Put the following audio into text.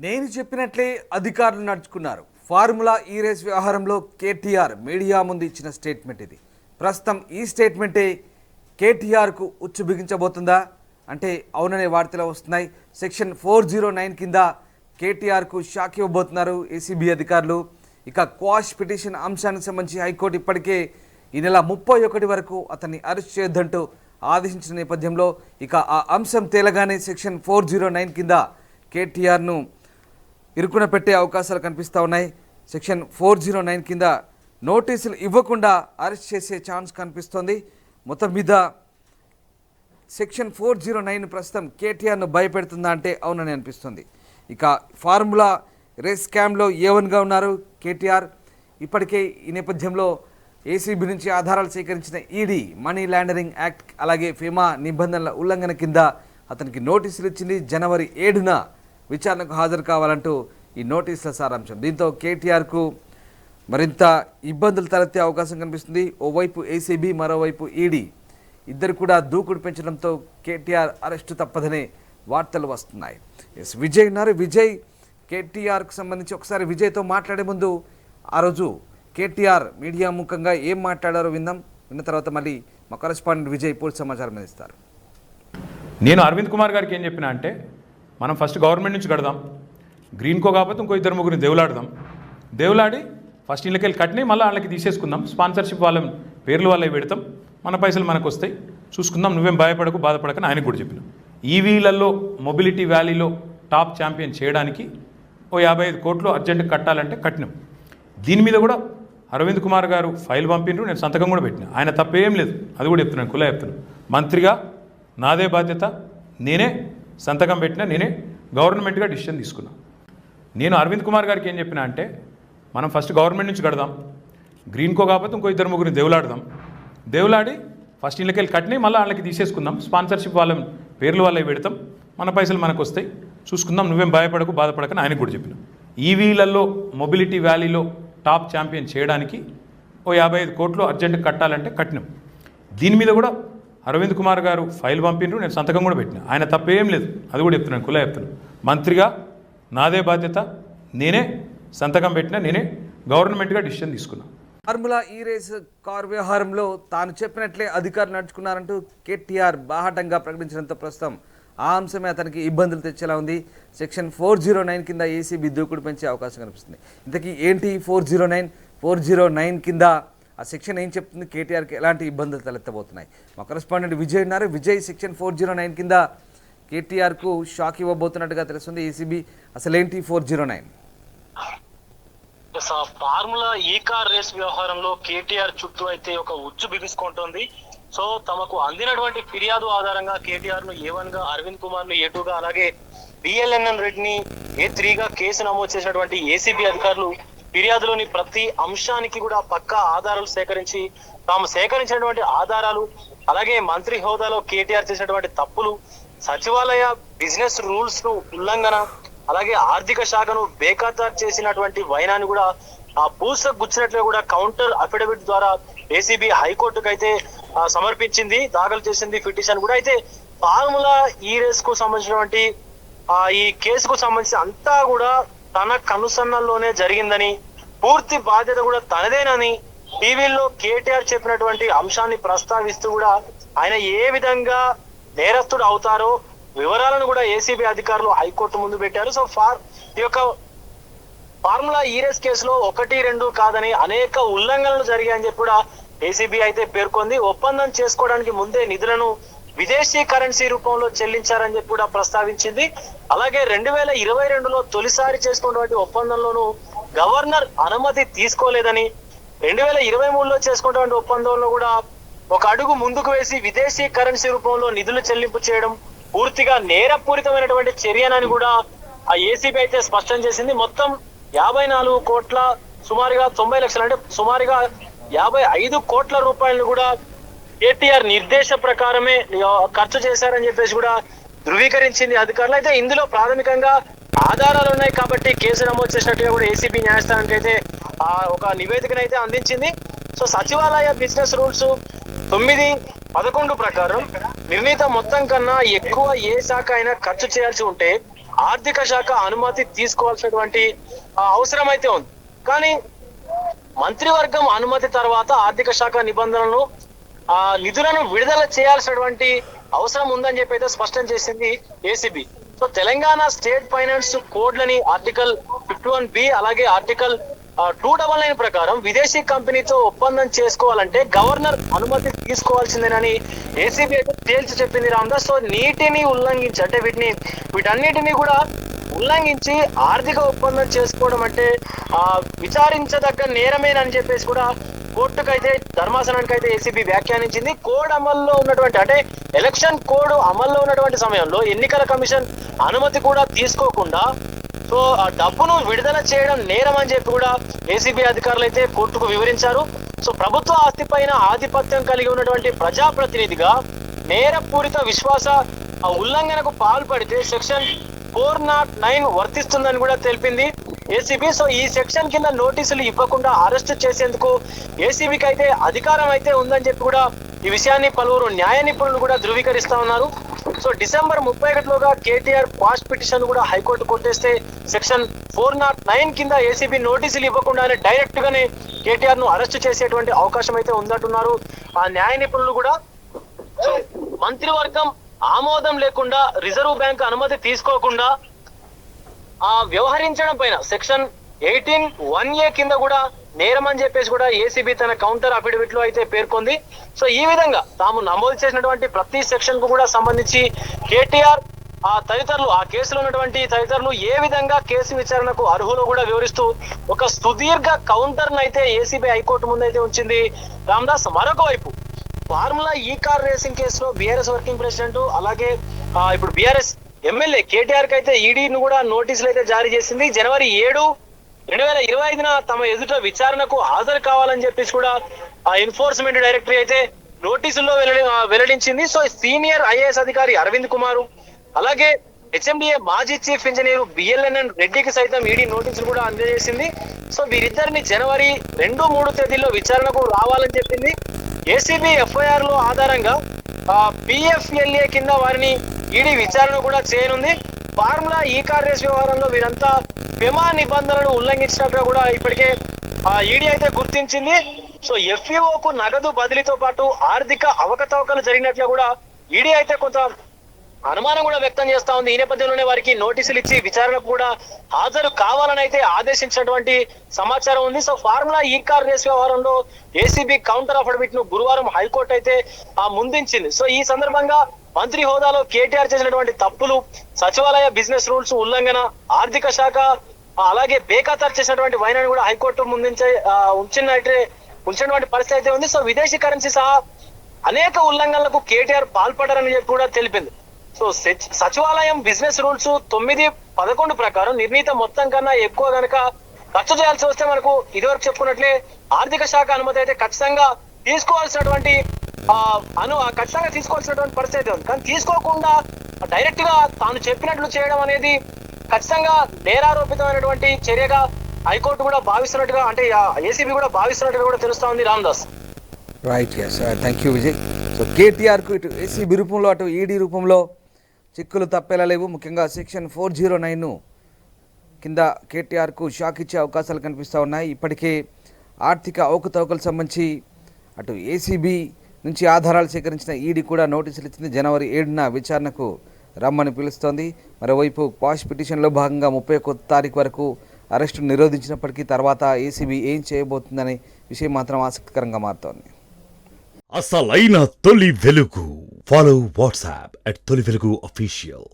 నేను చెప్పినట్లే అధికారులు నడుచుకున్నారు. ఫార్ములా ఈ రేస్ వ్యవహారంలో కేటీఆర్ మీడియా ముందు ఇచ్చిన స్టేట్మెంట్ ఇది. ప్రస్తుతం ఈ స్టేట్మెంటే కేటీఆర్కు ఉచ్చు బిగించబోతుందా అంటే అవుననే వార్తలు వస్తున్నాయి. సెక్షన్ 409 కింద కేటీఆర్కు షాక్ ఇవ్వబోతున్నారు ఏసీబీ అధికారులు. ఇక క్వాష్ పిటిషన్ అంశానికి సంబంధించి హైకోర్టు ఇప్పటికే ఈ నెల 31 వరకు అతన్ని అరెస్ట్ చేయొద్దంటూ ఆదేశించిన నేపథ్యంలో ఇక ఆ అంశం తేలగానే సెక్షన్ 409 కింద కేటీఆర్ను ఇరుకున పెట్టే అవకాశాలు కనిపిస్తూ ఉన్నాయి. సెక్షన్ 409 కింద నోటీసులు ఇవ్వకుండా అరెస్ట్ చేసే ఛాన్స్ కనిపిస్తోంది. మొత్తం మీద సెక్షన్ 409 ప్రస్తుతం కేటీఆర్ను భయపెడుతుందా అంటే అవునని అనిపిస్తుంది. ఇక ఫార్ములా రేస్ స్కామ్లో A1గా ఉన్నారు కేటీఆర్. ఇప్పటికే ఈ నేపథ్యంలో ఏసీబీ నుంచి ఆధారాలు సేకరించిన ఈడీ మనీ లాండరింగ్ యాక్ట్ అలాగే ఫిమా నిబంధనల ఉల్లంఘన కింద అతనికి నోటీసులు ఇచ్చింది. జనవరి 7న విచారణకు హాజరు కావాలంటూ ఈ నోటీసుల సారాంశం. దీంతో కేటీఆర్కు మరింత ఇబ్బందులు తలెత్తే అవకాశం కనిపిస్తుంది. ఓవైపు ఏసీబీ, మరోవైపు ఈడీ ఇద్దరు కూడా దూకుడు పెంచడంతో కేటీఆర్ అరెస్టు తప్పదనే వార్తలు వస్తున్నాయి. విజయ్ ఉన్నారు. విజయ్, కేటీఆర్కు సంబంధించి ఒకసారి విజయ్తో మాట్లాడే ముందు ఆ రోజు కేటీఆర్ మీడియా ముఖంగా ఏం మాట్లాడారో విందాం. విన్న తర్వాత మళ్ళీ మా కరెస్పాండెంట్ విజయ్ పూర్తి సమాచారం అందిస్తారు. నేను అరవింద్ కుమార్ గారికి ఏం చెప్పినా అంటే మనం ఫస్ట్ గవర్నమెంట్ నుంచి కడదాం, గ్రీన్కో కాకపోతే ఇంకో ఇద్దరు ముగ్గురిని దేవులాడి ఫస్ట్ ఇళ్ళకెళ్ళి కట్టినాయి మళ్ళీ వాళ్ళకి తీసేసుకుందాం, స్పాన్సర్షిప్ వాళ్ళ పేర్లు వాళ్ళవి పెడతాం, మన పైసలు మనకు వస్తాయి, చూసుకుందాం, నువ్వేం భయపడకు బాధపడకని ఆయనకు కూడా చెప్పినాం. ఈవీలలో మొబిలిటీ వ్యాలీలో టాప్ ఛాంపియన్ చేయడానికి ఓ 55 కోట్లు అర్జెంట్ కట్టాలంటే కట్టినాం. దీని మీద కూడా అరవింద్ కుమార్ గారు ఫైల్ పంపినరు, నేను సంతకం కూడా పెట్టినా. ఆయన తప్పేం లేదు, అది కూడా చెప్తున్నాను, కులా చెప్తున్నాను. మంత్రిగా నాదే బాధ్యత, నేనే సంతకం పెట్టినా, నేనే గవర్నమెంట్గా డిసిషన్ తీసుకున్నా. నేను అరవింద్ కుమార్ గారికి ఏం చెప్పినా అంటే మనం ఫస్ట్ గవర్నమెంట్ నుంచి కడదాం, గ్రీన్కో కాకపోతే ఇంకో ఇద్దరు ముగ్గురిని దేవులాడి ఫస్ట్ ఇళ్ళకెళ్ళి కట్టినాయి మళ్ళీ వాళ్ళకి తీసేసుకుందాం, స్పాన్సర్షిప్ వాళ్ళ పేర్లు వాళ్ళవి పెడతాం, మన పైసలు మనకు వస్తాయి, చూసుకుందాం, నువ్వేం భయపడకు బాధపడకని ఆయనకు కూడా చెప్పినాం. ఈవీలలో మొబిలిటీ వ్యాలీలో టాప్ ఛాంపియన్ చేయడానికి ఓ 55 కోట్లు అర్జెంట్ కట్టాలంటే కట్టినాం. దీని మీద కూడా అరవింద్ కుమార్ గారు ఫైల్ పంపినరు, నేను సంతకం కూడా పెట్టినా. ఆయన తప్పేం లేదు, అది కూడా చెప్తున్నాను, కులా చెప్తున్నాను. మంత్రిగా నాదే బాధ్యత, నేనే సంతకం పెట్టినా, నేనే గవర్నమెంట్గా డిసిషన్ తీసుకున్నా. ఫార్ములా ఈ రేస్ కార్ వ్యవహారంలో తాను చెప్పినట్లే అధికారులు నడుచుకున్నారంటూ కేటీఆర్ బాహాటంగా ప్రకటించడంతో ప్రస్తుతం ఆ అంశమే అతనికి ఇబ్బందులు తెచ్చేలా ఉంది. సెక్షన్ 409 కింద ఏసీబీ దూకుడు పెంచే అవకాశం కనిపిస్తుంది. ఇంతకీ ఏంటి 409 కింద ఆ సెక్షన్ ఏం చెప్తుంది, కేటీఆర్కి ఎలాంటి ఇబ్బందులు తలెత్తబోతున్నాయి? మా కరెస్పాండెంట్ విజయ్ ఉన్నారు. విజయ్, సెక్షన్ 409 కింద కేటీఆర్కు షాక్ ఇవ్వబోతున్నట్టుగా తెలుస్తుంది ఏసీబీ. అసలేంటి 409? ఫార్ములా ఈ కార్ రేస్ వ్యవహారంలో కేటీఆర్ చుట్టూ అయితే ఒక ఉచ్చు బిగుసుకుంటోంది. సో తమకు అందినటువంటి ఫిర్యాదు ఆధారంగా కేటీఆర్ ను A1 గా, అరవింద్ కుమార్ ను A2 గా, అలాగే BLNN రెడ్డిని A3 గా కేసు నమోదు చేసినటువంటి ఏసీబీ అధికారులు ఫిర్యాదులోని ప్రతి అంశానికి కూడా పక్కా ఆధారాలు సేకరించి తాము సేకరించినటువంటి ఆధారాలు, అలాగే మంత్రి హోదాలో కేటీఆర్ చేసినటువంటి తప్పులు, సచివాలయ బిజినెస్ రూల్స్ ను ఉల్లంఘన, అలాగే ఆర్థిక శాఖను బేఖాతారు చేసినటువంటి వైనాన్ని కూడా ఆ పూసకు గుచ్చినట్లే కూడా కౌంటర్ అఫిడవిట్ ద్వారా ఏసీబీ హైకోర్టుకు అయితే సమర్పించింది, దాఖలు చేసింది పిటిషన్ కూడా. అయితే ఫార్ములా ఈ రేస్ కు సంబంధించినటువంటి ఈ కేసుకు సంబంధించి అంతా కూడా తన కనుసన్నల్లోనే జరిగిందని, పూర్తి బాధ్యత కూడా తనదేనని టీవీల్లో కేటీఆర్ చెప్పినటువంటి అంశాన్ని ప్రస్తావిస్తూ కూడా ఆయన ఏ విధంగా నేరస్తుడు అవుతారో వివరాలను కూడా ఏసీబీ అధికారులు హైకోర్టు ముందు పెట్టారు. సో ఈ యొక్క ఫార్ములా ఈ రేస్ కేసులో 1, 2 కాదని అనేక ఉల్లంఘనలు జరిగాయని చెప్పి కూడా ఏసీబీ అయితే పేర్కొంది. ఒప్పందం చేసుకోవడానికి ముందే నిధులను విదేశీ కరెన్సీ రూపంలో చెల్లించారని చెప్పి కూడా ప్రస్తావించింది. అలాగే 2022లో తొలిసారి చేసుకున్నటువంటి ఒప్పందంలోనూ గవర్నర్ అనుమతి తీసుకోలేదని, 2023లో చేసుకున్నటువంటి ఒప్పందంలో కూడా ఒక అడుగు ముందుకు వేసి విదేశీ కరెన్సీ రూపంలో నిధులు చెల్లింపు చేయడం పూర్తిగా నేరపూరితమైనటువంటి చర్యనని కూడా ఆ ఏసీబీ అయితే స్పష్టం చేసింది. మొత్తం 54 కోట్ల సుమారుగా 90 లక్షలు అంటే సుమారుగా 55 కోట్ల రూపాయలను కూడా కేటీఆర్ నిర్దేశ ప్రకారమే ఖర్చు చేశారని చెప్పేసి కూడా ధృవీకరించింది అధికారులు. అయితే ఇందులో ప్రాథమికంగా ఆధారాలు ఉన్నాయి కాబట్టి కేసు నమోదు చేసినట్టుగా కూడా ఏసీబీ న్యాయస్థానానికి అయితే ఒక నివేదికనైతే అందించింది. సో సచివాలయ బిజినెస్ రూల్స్ 9-11 ప్రకారం నిర్ణీత మొత్తం కన్నా ఎక్కువ ఏ శాఖ అయినా ఖర్చు చేయాల్సి ఉంటే ఆర్థిక శాఖ అనుమతి తీసుకోవాల్సినటువంటి అవసరం అయితే ఉంది. కానీ మంత్రివర్గం అనుమతి తర్వాత ఆర్థిక శాఖ నిబంధనలను నిధులను విడుదల చేయాల్సినటువంటి అవసరం ఉందని చెప్పి అయితే స్పష్టం చేసింది ACB. So Telangana state finance కోడ్లని ఆర్టికల్ 51B అలాగే ఆర్టికల్ 299 ప్రకారం విదేశీ కంపెనీతో ఒప్పందం చేసుకోవాలంటే గవర్నర్ అనుమతి తీసుకోవాల్సిందేనని ఏసీబీ అయితే తేల్చి చెప్పింది రామదాస్. సో నీటిని ఉల్లంఘించి అంటే వీటన్నిటిని కూడా ఉల్లంఘించి ఆర్థిక ఒప్పందం చేసుకోవడం అంటే విచారించదగ్గ నేరమేనని చెప్పేసి కూడా కోర్టుకైతే ధర్మాసనానికి అయితే ఏసీబీ వ్యాఖ్యానించింది. కోడ్ అమల్లో ఉన్నటువంటి అంటే ఎలక్షన్ కోడ్ అమల్లో ఉన్నటువంటి సమయంలో ఎన్నికల కమిషన్ అనుమతి కూడా తీసుకోకుండా సో ఆ డబ్బును విడుదల చేయడం నేరం అని చెప్పి కూడా ఏసీబీ అధికారులు అయితే కోర్టుకు వివరించారు. సో ప్రభుత్వ ఆస్తి పైన ఆధిపత్యం కలిగి ఉన్నటువంటి ప్రజాప్రతినిధిగా నేరపూరిత విశ్వాస ఉల్లంఘనకు పాల్పడితే సెక్షన్ 409 వర్తిస్తుందని కూడా తెలిపింది ఏసీబీ. సో ఈ సెక్షన్ కింద నోటీసులు ఇవ్వకుండా అరెస్ట్ చేసేందుకు ఏసీబీకి అయితే అధికారం అయితే ఉందని చెప్పి కూడా ఈ విషయాన్ని పలువురు న్యాయ నిపుణులు కూడా ధృవీకరిస్తా ఉన్నారు. సో డిసెంబర్ 31లోగా కేటీఆర్ పాస్ట్ పిటిషన్ కూడా హైకోర్టు కొట్టేస్తే సెక్షన్ 409 కింద ఏసీబీ నోటీసులు ఇవ్వకుండానే డైరెక్ట్ గానే కేటీఆర్ ను అరెస్ట్ చేసేటువంటి అవకాశం అయితే ఉందంటున్నారు ఆ న్యాయ నిపుణులు కూడా. మంత్రివర్గం ఆమోదం లేకుండా రిజర్వ్ బ్యాంక్ అనుమతి తీసుకోకుండా వ్యవహరించడం పైన సెక్షన్ 18(1)A కింద కూడా నేరం అని చెప్పేసి కూడా ఏసీబీ తన కౌంటర్ అఫిడవిట్ లో అయితే పేర్కొంది. సో ఈ విధంగా తాము నమోదు చేసినటువంటి ప్రతి సెక్షన్ కు కూడా సంబంధించి కేటీఆర్ తదితరులు ఆ కేసులో ఉన్నటువంటి తదితరులు ఏ విధంగా కేసు విచారణకు అర్హులు కూడా వివరిస్తూ ఒక సుదీర్ఘ కౌంటర్ అయితే ఏసీబీ హైకోర్టు ముందు అయితే ఉంచింది రామదాస్. మరొక వైపు ఫార్ములా ఈ కార్ రేసింగ్ కేసులో బీఆర్ఎస్ వర్కింగ్ ప్రెసిడెంట్ అలాగే ఇప్పుడు బీఆర్ఎస్ ఎమ్మెల్యే కేటీఆర్ కి అయితే ఈడీని కూడా నోటీసులు అయితే జారీ చేసింది. జనవరి 7, 2025 తమ ఎదుట విచారణకు హాజరు కావాలని చెప్పేసి కూడా ఎన్ఫోర్స్మెంట్ డైరెక్టరీ అయితే నోటీసుల్లో వెల్లడించింది. సో సీనియర్ ఐఏఎస్ అధికారి అరవింద్ కుమార్ అలాగే హెచ్ఎండిఏ మాజీ చీఫ్ ఇంజనీర్ బిఎల్ఎన్ఎన్ రెడ్డికి సైతం ఈడీ నోటీసులు కూడా అందజేసింది. సో వీరిద్దరిని జనవరి 2, 3 తేదీల్లో విచారణకు రావాలని చెప్పింది. ఏసీబీ ఎఫ్ఐఆర్ లో ఆధారంగా పిఎఫ్ఎల్ఏ కింద వారిని ఈడీ విచారణ కూడా చేయనుంది. ఫార్ములా ఈ కార్ రేస్ వ్యవహారంలో వీరంతా పెమా నిబంధనలను ఉల్లంఘించినట్టుగా కూడా ఇప్పటికే ఈడీ అయితే గుర్తించింది. సో ఎఫ్ఈఓకు నగదు బదిలీతో పాటు ఆర్థిక అవకతవకలు జరిగినట్లు కూడా ఈడీ అయితే కొంత అనుమానం కూడా వ్యక్తం చేస్తా ఉంది. ఈ నేపథ్యంలోనే వారికి నోటీసులు ఇచ్చి విచారణకు కూడా హాజరు కావాలని అయితే ఆదేశించినటువంటి సమాచారం ఉంది. సో ఫార్ములా ఈ కార్ రేస్ వ్యవహారంలో ఏసీబీ కౌంటర్ అఫిడవిట్ ను గురువారం హైకోర్టు అయితే ముందుంచింది. సో ఈ సందర్భంగా మంత్రి హోదాలో కేటీఆర్ చేసినటువంటి తప్పులు, సచివాలయ బిజినెస్ రూల్స్ ఉల్లంఘన, ఆర్థిక శాఖ అలాగే బేఖాతరు చేసినటువంటి వైనాన్ని కూడా హైకోర్టు ముందుంచే ఉంచినటువంటి పరిస్థితి అయితే ఉంది. సో విదేశీ కరెన్సీ సహా అనేక ఉల్లంఘనలకు కేటీఆర్ పాల్పడారని చెప్పి కూడా తెలిపింది. సో సచివాలయం బిజినెస్ రూల్స్ 9-11 ప్రకారం నిర్ణీత మొత్తం కన్నా ఎక్కువ గనక ఖర్చు చేయాల్సి వస్తే మనకు ఇదివరకు చెప్పుకున్నట్లే ఆర్థిక శాఖ అనుమతి అయితే ఖచ్చితంగా తీసుకోవాల్సినటువంటి పరిస్థితి ఉంది. కానీ తీసుకోకుండా డైరెక్ట్ గా తాను చెప్పినట్లు చేయడం అనేది ఖచ్చితంగా నేరారోపితమైనటువంటి చర్యగా హైకోర్టు కూడా భావిస్తున్నట్టుగా అంటే ఏసీబీ కూడా భావిస్తున్నట్టుగా కూడా తెలుస్తా ఉంది Ramdas. Right, yes, thank you Vijay. So కేటీఆర్కు ఇటు ఏసీబీ రూపంలో అటు ఈడీ రూపంలో చిక్కులు తప్పేలా లేవు. ముఖ్యంగా సెక్షన్ 409 కింద కేటీఆర్కు షాక్ ఇచ్చే అవకాశాలు కనిపిస్తూ ఉన్నాయి. ఇప్పటికే ఆర్థిక అవకతవకలకు సంబంధించి అటు ఏసీబీ నుంచి ఆధారాలు సేకరించిన ఈడీ కూడా నోటీసులు ఇచ్చింది. జనవరి 7న విచారణకు రమ్మని పిలుస్తోంది. మరోవైపు పాష్ పిటిషన్లో భాగంగా 31వ తారీఖు వరకు అరెస్టు నిరోధించినప్పటికీ తర్వాత ఏసీబీ ఏం చేయబోతుందనే విషయం మాత్రం ఆసక్తికరంగా మారుతోంది. అసలైన తొలి వెలుగు. ఫాలో వాట్సాప్ @తొలి వెలుగు official.